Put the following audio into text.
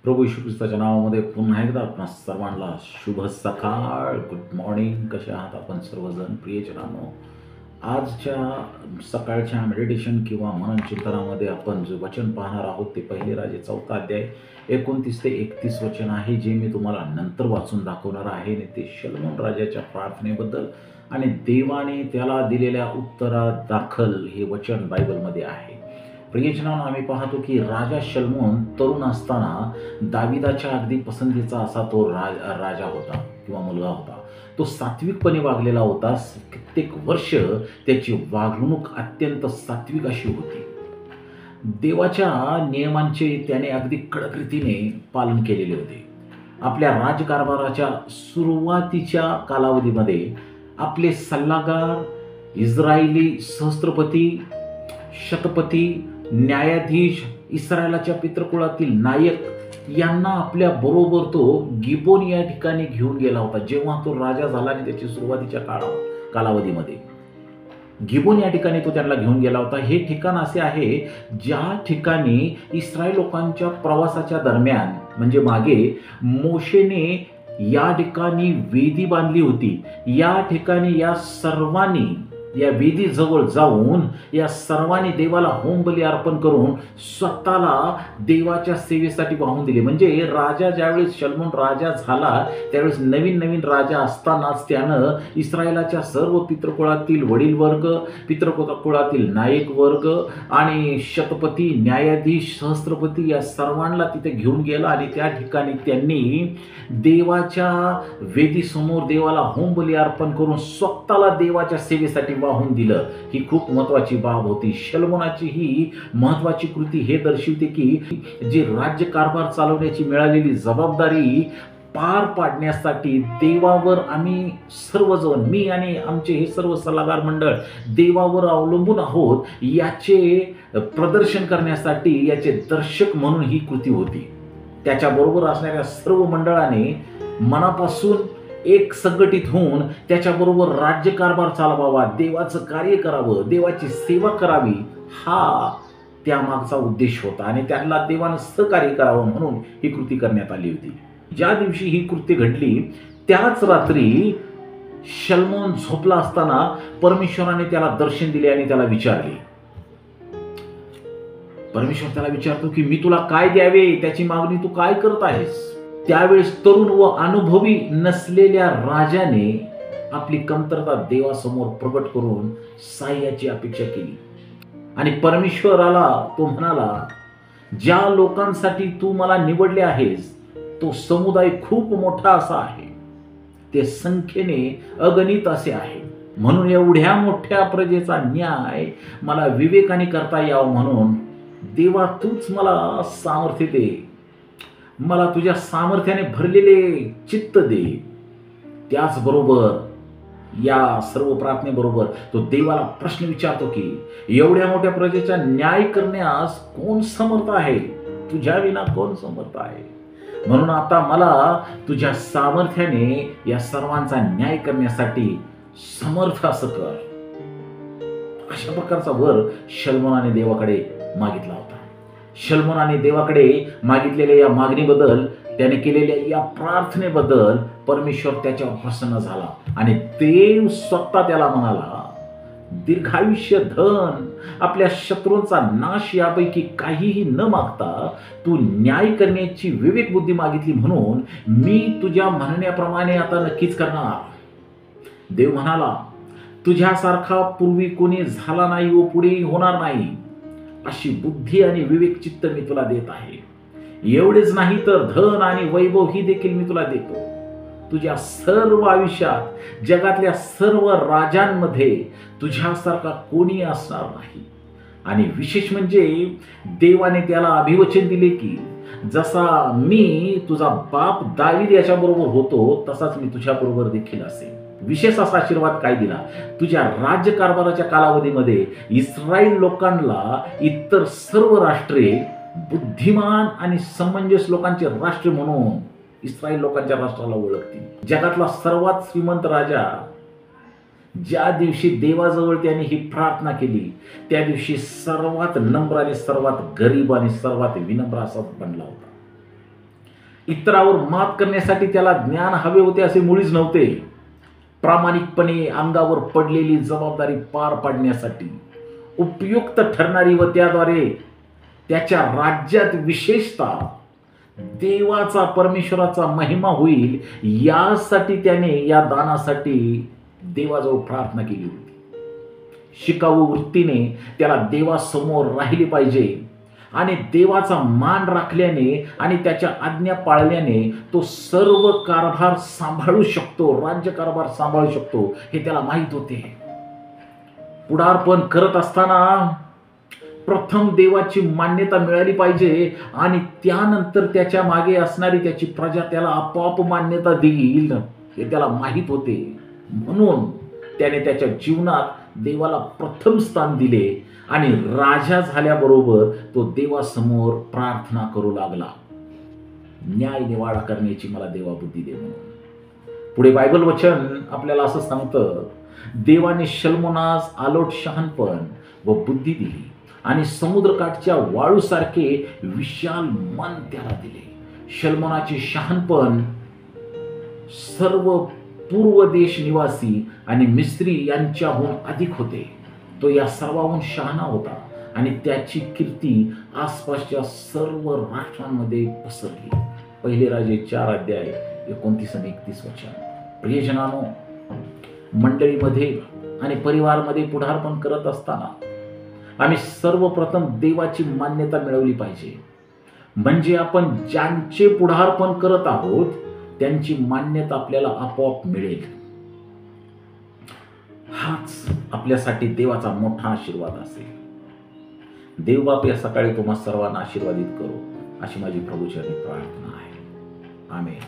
प्रभू येशू ख्रिस्ताच्या नावामध्ये पुन्हा एकदा आपणा सर्वांना शुभ सकाळ, गुड मॉर्निंग. कसे आहात आपण सर्वजण प्रियजनांनो? आजच्या सकाळच्या मेडिटेशन किंवा मनन चिंतनामध्ये आपण जे वचन पाहणार आहोत ते पहिले राजे 4 अध्याय 29 ते 31 वचन आहे, जे मी तुम्हाला नंतर वाचून दाखवणार आहे. आणि ते शलोमोन राजाच्या प्रार्थनेबद्दल आणि देवाने त्याला दिलेल्या उत्तरादाखल हे वचन बायबलमध्ये आहे. प्रियजनांनो, आम्ही पाहतो की राजा शलोमोन तरुण असताना दाविदाच्या अगदी पसंतीचा असा तो राजा होता किंवा मुलगा होता. तो सात्विकपणे वागलेला होता. कित्येक वर्ष त्याची वागणूक अत्यंत सात्विक अशी होती. देवाच्या नियमांचे त्याने अगदी कडक रीतीने पालन केलेले होते. आपल्या राजकारभाराच्या सुरुवातीच्या कालावधीमध्ये आपले सल्लागार, इस्रायली सहस्त्रपती, शतपती, न्यायाधीश, इस्रायलाच्या पितृकुळातील नायक यांना आपल्या बरोबर तो गिबोन या ठिकाणी घेऊन गेला होता. जेव्हा तो राजा झाला आणि त्याची सुरुवातीच्या कालावधीमध्ये गिबोन या ठिकाणी तो त्यांना घेऊन गेला होता. हे ठिकाण असे आहे ज्या ठिकाणी इस्रायल लोकांच्या प्रवासाच्या दरम्यान म्हणजे मागे मोशेने या ठिकाणी वेदी बांधली होती. या ठिकाणी या सर्वांनी या वेदीजवळ जाऊन या सर्वांनी देवाला होमबली अर्पण करून स्वतःला देवाच्या सेवेसाठी वाहून दिले. म्हणजे राजा ज्यावेळेस शलोमोन राजा झाला त्यावेळेस नवीन राजा असतानाच त्यानं इस्रायलाच्या सर्व पितृकुळातील वडील वर्ग, पितृकुळातील नायक वर्ग आणि शतपती, न्यायाधीश, सहस्त्रपती या सर्वांना तिथे घेऊन गेला आणि त्या ठिकाणी त्यांनी देवाच्या वेदीसमोर देवाला होमबली अर्पण करून स्वतःला देवाच्या सेवेसाठी वाहून दिलं. ही खूप महत्वाची बाब होती. शलोमोनाची ही महत्वाची कृती हे दर्शवते की जी राज्यकारभार चालवण्याची मिळालेली जबाबदारी पार पाडण्यासाठी देवावर आम्ही सर्वजण, मी आणि आमचे हे सर्व सल्लागार मंडळ देवावर अवलंबून आहोत, याचे प्रदर्शन करण्यासाठी, याचे दर्शक म्हणून ही कृती होती. त्याच्याबरोबर असणाऱ्या सर्व मंडळाने मनापासून एक संघटित होऊन त्याच्याबरोबर राज्यकारभार चालवावा, देवाचं कार्य करावं, देवाची सेवा करावी, हा त्यामागचा उद्देश होता. आणि त्यांना देवानं सहकार्य करावं म्हणून ही कृती करण्यात आली होती. ज्या दिवशी ही कृती घडली त्याच रात्री शलोमोन झोपला असताना परमेश्वराने त्याला दर्शन दिले आणि त्याला विचारले. परमेश्वर त्याला विचारतो की मी तुला काय द्यावे, त्याची मागणी तू काय करत आहेस? त्यावेळेस तरुण व अनुभवी नसलेल्या राजाने आपली कमतरता देवासमोर प्रकट करून सहाय्याची अपेक्षा केली. आणि परमेश्वराला तो म्हणाला, ज्या लोकांसाठी तू मला निवडले आहेस तो समुदाय खूप मोठा असा आहे, ते संख्येने अगणित असे आहे. म्हणून एवढ्या मोठ्या प्रजेचा न्याय मला विवेकाने करता यावं म्हणून देवा तूच मला सामर्थ्य दे. मला तुझ्या सामर्थ्याने भरलेले चित्त दे. त्याचबरोबर या सर्व प्रार्थनेबरोबर तो देवाला प्रश्न विचारतो की एवढ्या मोठ्या प्रजेचा न्याय करण्यास कोण समर्थ आहे? तुझ्या विना कोण समर्थ आहे? म्हणून आता मला तुझ्या सामर्थ्याने या सर्वांचा न्याय करण्यासाठी समर्थ असं कर. अशा प्रकारचा वर शलोमोनाने देवाकडे मागितला होता. शलोमोनाने देवाकडे मागितलेल्या या मागणीबद्दल, त्याने केलेल्या या प्रार्थनेबद्दल परमेश्वर त्याच्यावर प्रसन्न झाला आणि देव स्वतः त्याला म्हणाला, दीर्घायुष्य, धन, आपल्या शत्रूंचा नाश यापैकी काहीही न मागता तू न्याय करण्याची विवेक बुद्धी मागितली म्हणून मी तुझ्या म्हणण्याप्रमाणे आता नक्कीच करणार. देव म्हणाला, तुझ्यासारखा पूर्वी कोणी झाला नाही व पुढेही होणार नाही अशी बुद्धी आणि विवेक चित्त मी तुला देत आहे. एवढेच नाही तर धन आणि वैभव ही देखील मी तुला देतो. तुझ्या सर्व आयुष्यात जगातल्या सर्व राजांमध्ये तुझ्यासारखा कोणी असणार नाही. आणि विशेष म्हणजे देवाने त्याला अभिवचन दिले की जसा मी तुझा बाप दावीद याच्याबरोबर होतो तसाच मी तुझ्याबरोबर देखील असेल. विशेष असा आशीर्वाद काय दिला? तुझ्या राज्यकारभाराच्या कालावधीमध्ये इस्रायल लोकांना इतर सर्व राष्ट्रे बुद्धिमान आणि समंजस लोकांचे राष्ट्र म्हणून इस्रायल लोकांच्या राष्ट्राला ओळखतील. जगातला सर्वात श्रीमंत राजा ज्या दिवशी देवाजवळ त्याने ही प्रार्थना केली त्या दिवशी सर्वात नम्र आणि सर्वात गरीब आणि सर्वात विनम्र असा बनला होता. इतरावर मात करण्यासाठी त्याला ज्ञान हवे होते असे मुळीच नव्हते. प्रामाणिकपणे अंगावर पडलेली जबाबदारी पार पाडण्यासाठी उपयुक्त ठरणारी व त्याद्वारे त्याच्या राज्यात विशेषतः देवाचा परमेश्वराचा महिमा होईल यासाठी त्याने या दानासाठी देवाजवळ प्रार्थना केली होती. शिकाऊ वृत्तीने त्याला देवासमोर राहिले पाहिजे आणि देवाचा मान राखल्याने आणि त्याच्या आज्ञा पाळल्याने तो सर्व कारभार सांभाळू शकतो, राज्यकारभार सांभाळू शकतो हे त्याला माहीत होते. पुढारपण करत असताना प्रथम देवाची मान्यता मिळाली पाहिजे आणि त्यानंतर त्याच्या मागे असणारी त्याची प्रजा त्याला आपोआप मान्यता देईल हे त्याला माहीत होते. म्हणून त्याने त्याच्या जीवनात देवाला प्रथम स्थान दिले आणि राजा झाल्याबरोबर तो देवासमोर प्रार्थना करू लागला, न्याय निवाडा करण्याची मला देवा बुद्धी दे म्हणून. पुढे बायबल वचन आपल्याला असं सांगतं, देवाने शल्मोनास आलोट शहाणपण व बुद्धी दिली आणि समुद्रकाठच्या वाळूसारखे विशाल मन त्याला दिले. शल्मोनाचे शहाणपण सर्व पूर्व देश निवासी आणि मिस्त्री यांच्याहून अधिक होते. तो या सर्वाहून शहाणा होता आणि त्याची कीर्ती आसपासच्या सर्व राष्ट्रांमध्ये पसरली. पहिले राजे 4 अध्याय 29 आणि 31 वचन. प्रियजनांनो, मंडळीमध्ये आणि परिवारामध्ये पुढारपण करत असताना आम्ही सर्वप्रथम देवाची मान्यता मिळवली पाहिजे. म्हणजे आपण ज्यांचे पुढारपण करत आहोत त्यांची मान्यता आपल्याला आपोआप मिळेल. हाच आपल्यासाठी देवाचा मोठा आशीर्वाद असेल. देवबाप या सकाळी तुम्हा सर्वांना आशीर्वादित करो अशी माझी प्रभूचरणी प्रार्थना आहे. आमेन.